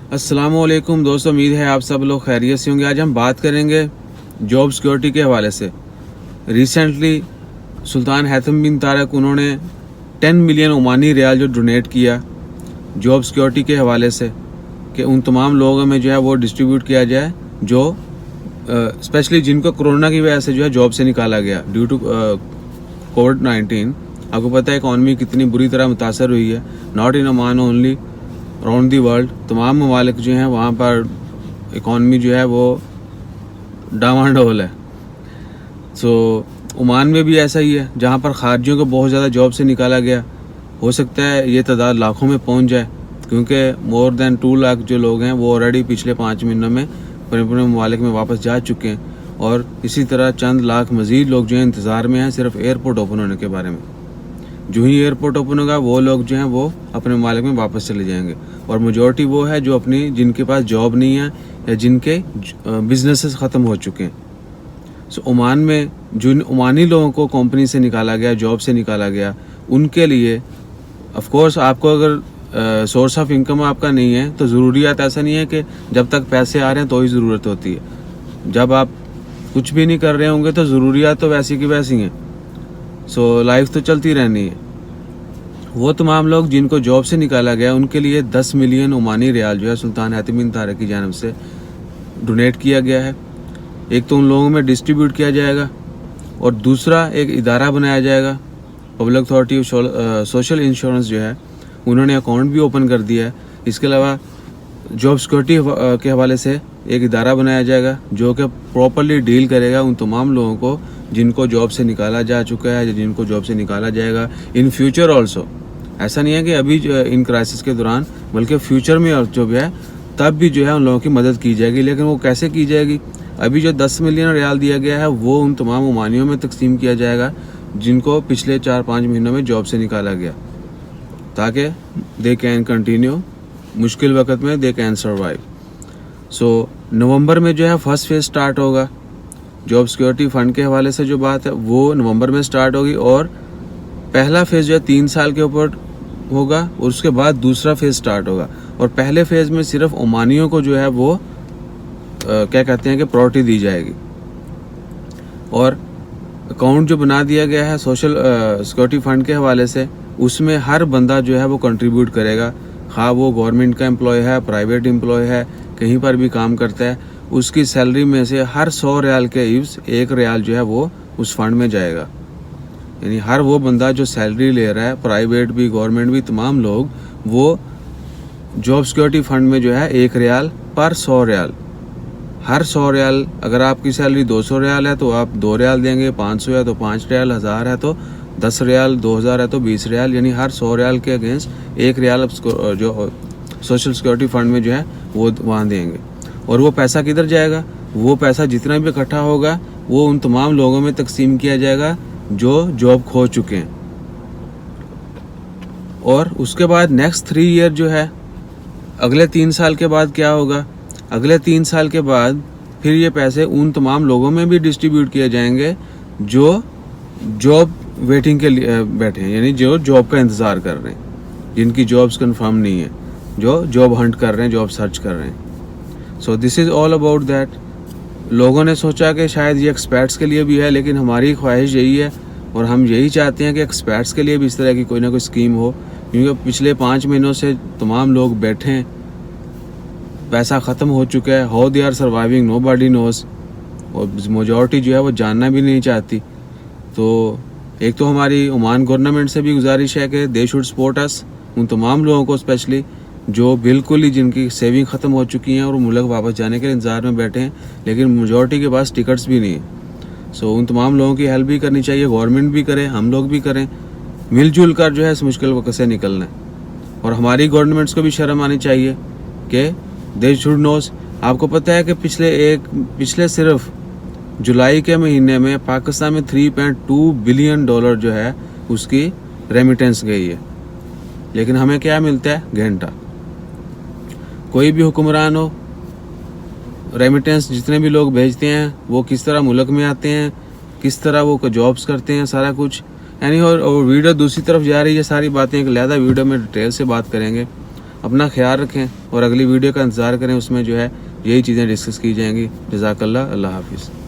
अस्सलामुअलैकुम दोस्तों, उम्मीद है आप सब लोग खैरियत से होंगे। आज हम बात करेंगे जॉब सिक्योरिटी के हवाले से। रिसेंटली सुल्तान हैथम बिन तारक उन्होंने 10 मिलियन ओमानी रियाल जो डोनेट किया जॉब सिक्योरिटी के हवाले से कि उन तमाम लोगों में जो है वो डिस्ट्रीब्यूट किया जाए जो स्पेशली जिनको कोरोना की वजह से जो है जॉब से निकाला गया ड्यू टू कोविड-19। आपको पता है इकॉनमी कितनी बुरी तरह मुतासर हुई है, not in Oman only, around the world. तमाम ममालिक जो हैं वहाँ पर इकॉनमी जो है वो डामाडोल है। सो ओमान में भी ऐसा ही है, जहाँ पर खारजियों को बहुत ज़्यादा जॉब से निकाला गया। हो सकता है ये तादाद लाखों में पहुँच जाए, क्योंकि मोर देन 2 लाख जो लोग हैं वो ऑलरेडी पिछले 5 महीनों में अपने अपने ममालिक में वापस जा चुके हैं, और इसी तरह चंद लाख मज़ीद लोग जो हैं इंतज़ार में हैं सिर्फ एयरपोर्ट ओपन होने के बारे में। जो ही एयरपोर्ट ओपन होगा वो लोग जो हैं वो अपने ममालिक में वापस चले जाएंगे, और मेजॉरिटी वो है जो अपनी जिनके पास जॉब नहीं है या जिनके बिजनेसेस ख़त्म हो चुके हैं। सो ओमान में जिन ओमानी लोगों को कंपनी से निकाला गया, जॉब से निकाला गया, उनके लिए ऑफ कोर्स आपको अगर सोर्स ऑफ इनकम आपका नहीं है तो ज़रूरियात ऐसा नहीं है कि जब तक पैसे आ रहे हैं तो ही ज़रूरत होती है। जब आप कुछ भी नहीं कर रहे होंगे तो ज़रूरियात तो वैसी की वैसी हैं। सो लाइफ तो चलती रहनी है। वो तमाम लोग जिनको जॉब से निकाला गया उनके लिए 10 मिलियन ओमानी रियाल जो है सुल्तान हैथम बिन तारक की जानिब से डोनेट किया गया है। एक तो उन लोगों में डिस्ट्रीब्यूट किया जाएगा, और दूसरा एक इदारा बनाया जाएगा, पब्लिक अथॉरिटी सोशल इंश्योरेंस जो है उन्होंने अकाउंट भी ओपन कर दिया है। इसके अलावा जॉब सिक्योरिटी के हवाले से एक इदारा बनाया जाएगा जो कि प्रॉपरली डील करेगा उन तमाम लोगों को जिनको जॉब से निकाला जा चुका है या जिनको जॉब से निकाला जाएगा इन फ्यूचर ऑल्सो। ऐसा नहीं है कि अभी इन क्राइसिस के दौरान, बल्कि फ्यूचर में जो भी है तब भी जो है उन लोगों की मदद की जाएगी। लेकिन वो कैसे की जाएगी? अभी जो 10 मिलियन रियाल दिया गया है वो उन तमाम ओमानियों में तकसीम किया जाएगा जिनको पिछले 4-5 महीनों में जॉब से निकाला गया, ताकि दे कैन कंटिन्यू, मुश्किल वक्त में दे कैन सर्वाइव। सो नवंबर में जो है फर्स्ट फेज स्टार्ट होगा। जॉब सिक्योरिटी फंड के हवाले से जो बात है वो नवंबर में स्टार्ट होगी, और पहला फेज जो है 3 साल के ऊपर होगा, और उसके बाद दूसरा फेज स्टार्ट होगा। और पहले फेज में सिर्फ ओमानियों को जो है वो क्या कहते हैं कि प्रायोरिटी दी जाएगी। और अकाउंट जो बना दिया गया है सोशल सिक्योरिटी फंड के हवाले से, उसमें हर बंदा जो है वो कंट्रीब्यूट करेगा, खा वो गवर्नमेंट का एम्प्लॉय है, प्राइवेट एम्प्लॉय है, कहीं पर भी काम करता है, उसकी सैलरी में से हर 100 रियाल के इव्स 1 रियाल जो है वो उस फंड में जाएगा। यानी हर वो बंदा जो सैलरी ले रहा है, प्राइवेट भी गवर्नमेंट भी, तमाम लोग वो जॉब सिक्योरिटी फंड में जो है 1 रियाल पर 100 रियाल, हर 100 रियाल, अगर आपकी सैलरी 200 रियाल है तो आप 2 रियाल देंगे, 500 है तो 5 रियाल, 1000 है तो 10 रियाल, 2000 है तो 20 रियाल, यानी हर 100 रियाल के अगेंस्ट 1 रियाल जो सोशल सिक्योरिटी फंड में जो है वो वहाँ देंगे। और वो पैसा किधर जाएगा? वो पैसा जितना भी इकट्ठा होगा वो उन तमाम लोगों में तकसीम किया जाएगा जो जॉब खो चुके हैं। और उसके बाद नेक्स्ट 3 ईयर जो है, अगले 3 साल के बाद क्या होगा? अगले 3 साल के बाद फिर ये पैसे उन तमाम लोगों में भी डिस्ट्रीब्यूट किए जाएंगे जो जॉब वेटिंग के लिए बैठे हैं, यानी जो जॉब का इंतज़ार कर रहे हैं, जिनकी जॉब्स कंफर्म नहीं है, जो जॉब हंट कर रहे हैं, जॉब सर्च कर रहे हैं। So this is all about that. लोगों ने सोचा कि शायद ये एक्सपर्ट्स के लिए भी है, लेकिन हमारी ख्वाहिश यही है और हम यही चाहते हैं कि एक्सपर्ट्स के लिए भी इस तरह की कोई ना कोई स्कीम हो, क्योंकि पिछले 5 महीनों से तमाम लोग बैठे हैं, पैसा ख़त्म हो चुका है। How they are surviving nobody knows, और मेजॉरिटी जो है वो जानना भी नहीं चाहती। तो एक तो हमारी ओमान गवर्नमेंट से भी गुजारिश है कि दे शुड सपोर्ट अस, उन तमाम लोगों को स्पेशली जो बिल्कुल ही जिनकी सेविंग ख़त्म हो चुकी हैं और मुल्क वापस जाने के इंतज़ार में बैठे हैं, लेकिन मेजॉरिटी के पास टिकट्स भी नहीं है। सो उन तमाम लोगों की हेल्प भी करनी चाहिए, गवर्नमेंट भी करे, हम लोग भी करें, मिलजुल कर जो है इस मुश्किल वक्त से निकलना है। और हमारी गवर्नमेंट्स को भी शर्म आनी चाहिए कि दे शुड नोस। आपको पता है कि पिछले सिर्फ जुलाई के महीने में पाकिस्तान में $3.2 बिलियन जो है उसकी रेमिटेंस गई है, लेकिन हमें क्या मिलता है? घंटा। कोई भी हुक्मरान हो, रेमिटेंस जितने भी लोग भेजते हैं वो किस तरह मुल्क में आते हैं, किस तरह वो जॉब्स करते हैं, सारा कुछ यानी। और वीडियो दूसरी तरफ जा रही है, सारी बातें एक अलहदा वीडियो में डिटेल से बात करेंगे। अपना ख्याल रखें और अगली वीडियो का इंतज़ार करें, उसमें जो है यही चीज़ें डिस्कस की जाएंगी। जज़ाकल्लाह, अल्लाह हाफिज़।